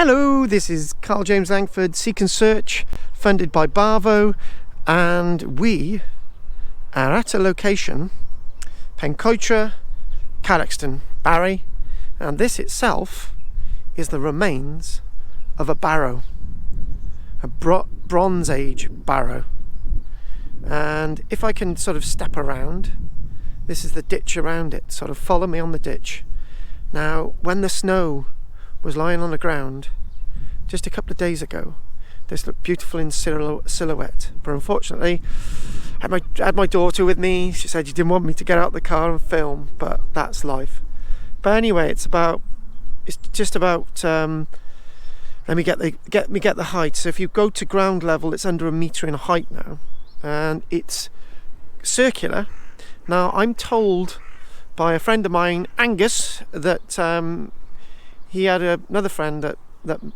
Hello, this is KARL-JAMES LANGFORD Seek and Search, funded by Barvo, and we are at a location, Pencoitra, Cadoxton, Barry, and this itself is the remains of a barrow, a Bronze Age barrow. And if I can sort of step around, this is the ditch around it, sort of follow me on the ditch. Now, when the snow was lying on the ground just a couple of days ago, this looked beautiful in silhouette, but unfortunately I had my daughter with me. She said she didn't want me to get out of the car and film, but that's life. But anyway, it's just about let me get the height. So if you go to ground level, it's under 1 meter in height now, and it's circular. Now, I'm told by a friend of mine, Angus, that he had another friend that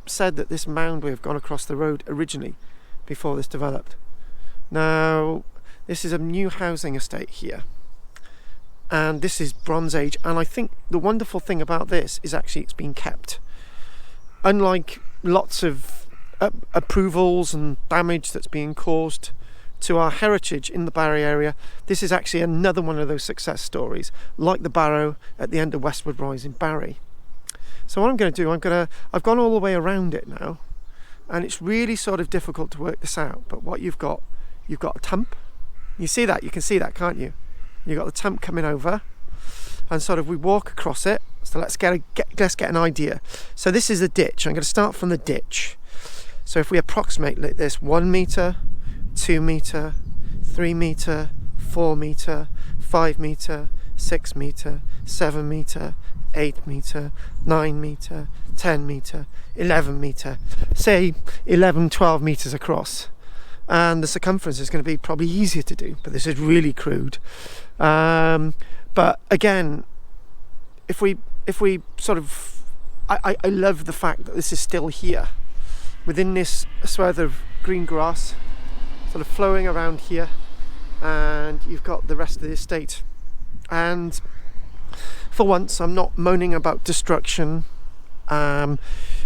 said that this mound we have gone across the road originally before this developed. Now, this is a new housing estate here, and this is Bronze Age, and I think the wonderful thing about this is actually it's been kept. Unlike lots of approvals and damage that's being caused to our heritage in the Barry area, this is actually another one of those success stories, like the barrow at the end of Westward Rise in Barry. So what I'm going to do, I've gone all the way around it now, and it's really sort of difficult to work this out. But what you've got a tump. You see that? You can see that, can't you? You've got the tump coming over, and sort of we walk across it. So let's get an idea. So this is the ditch. I'm going to start from the ditch. So if we approximate like this, 1 meter, 2 meter, 3 meter, 4 meter, 5 meter, 6 meter, 7 meter, 8 meter, 9 meter, 10 meter, 11 meter, say 11, 12 meters across. And the circumference is going to be probably easier to do, but this is really crude. But again, if we sort of, I love the fact that this is still here, within this swath of green grass, sort of flowing around here, and you've got the rest of the estate. And for once, I'm not moaning about destruction.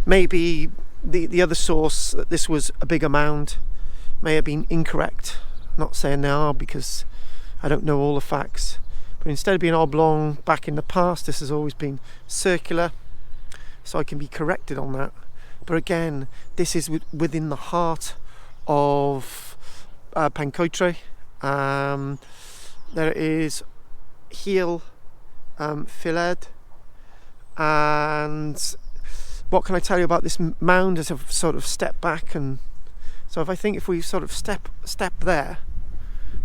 Maybe the other source that this was a bigger mound may have been incorrect. I'm not saying they are, because I don't know all the facts. But instead of being oblong back in the past, this has always been circular, so I can be corrected on that. But again, this is within the heart of Pencoitra. There is heel Filed, and what can I tell you about this mound as a sort of step back? And so if we sort of step there,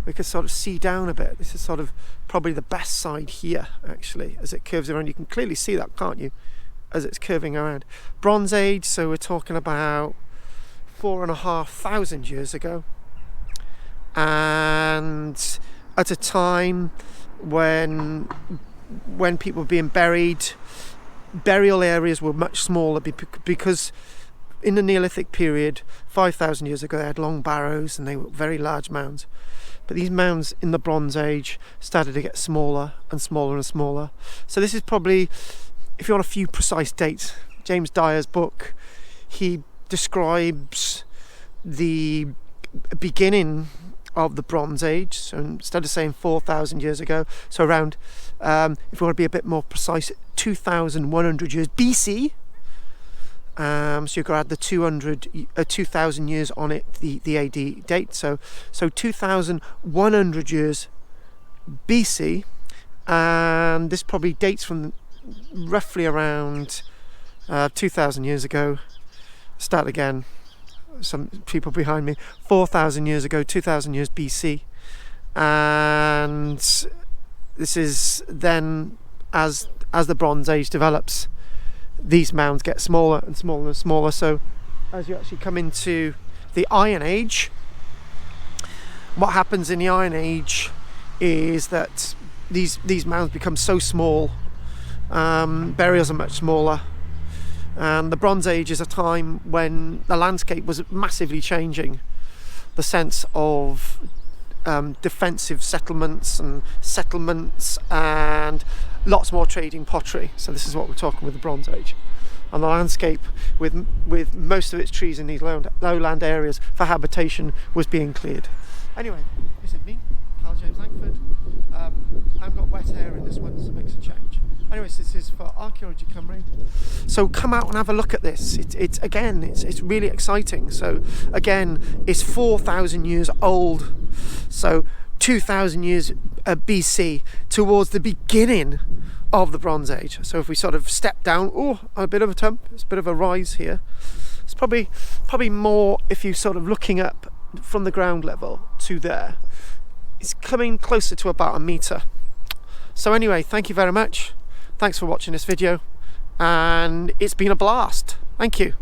we could sort of see down a bit. This is sort of probably the best side here, actually, as it curves around. You can clearly see that, can't you, as it's curving around. Bronze Age, so we're talking about 4,500 years ago, and at a time when people were being buried, burial areas were much smaller, because in the Neolithic period, 5,000 years ago, they had long barrows and they were very large mounds. But these mounds in the Bronze Age started to get smaller and smaller and smaller. So this is probably, if you want a few precise dates, James Dyer's book, he describes the beginning of the Bronze Age. So instead of saying 4,000 years ago, so around, if we want to be a bit more precise, 2,100 years BC. So you've got to add the 2,000 years on it, the AD date. So 2,100 years BC, and this probably dates from roughly around 2,000 years ago. Start again. Some people behind me. 4,000 years ago, 2,000 years BC, and this is then as the Bronze Age develops, these mounds get smaller and smaller and smaller. So as you actually come into the Iron Age, what happens in the Iron Age is that these mounds become so small, burials are much smaller, and the Bronze Age is a time when the landscape was massively changing. The sense of defensive settlements and lots more trading pottery. So this is what we're talking with the Bronze Age. on the landscape with most of its trees in these lowland areas for habitation was being cleared. Anyway, this is me, KARL-JAMES Langford. I've got wet hair in this one, so it makes a change. Anyways, this is for Archaeology Cymru. So come out and have a look at this. It's really exciting. So again, it's 4,000 years old. So 2,000 years BC, towards the beginning of the Bronze Age. So if we sort of step down, a bit of a tump, it's a bit of a rise here. It's probably more if you're sort of looking up from the ground level to there. It's coming closer to about 1 metre. So anyway, thank you very much. Thanks for watching this video, and it's been a blast. Thank you.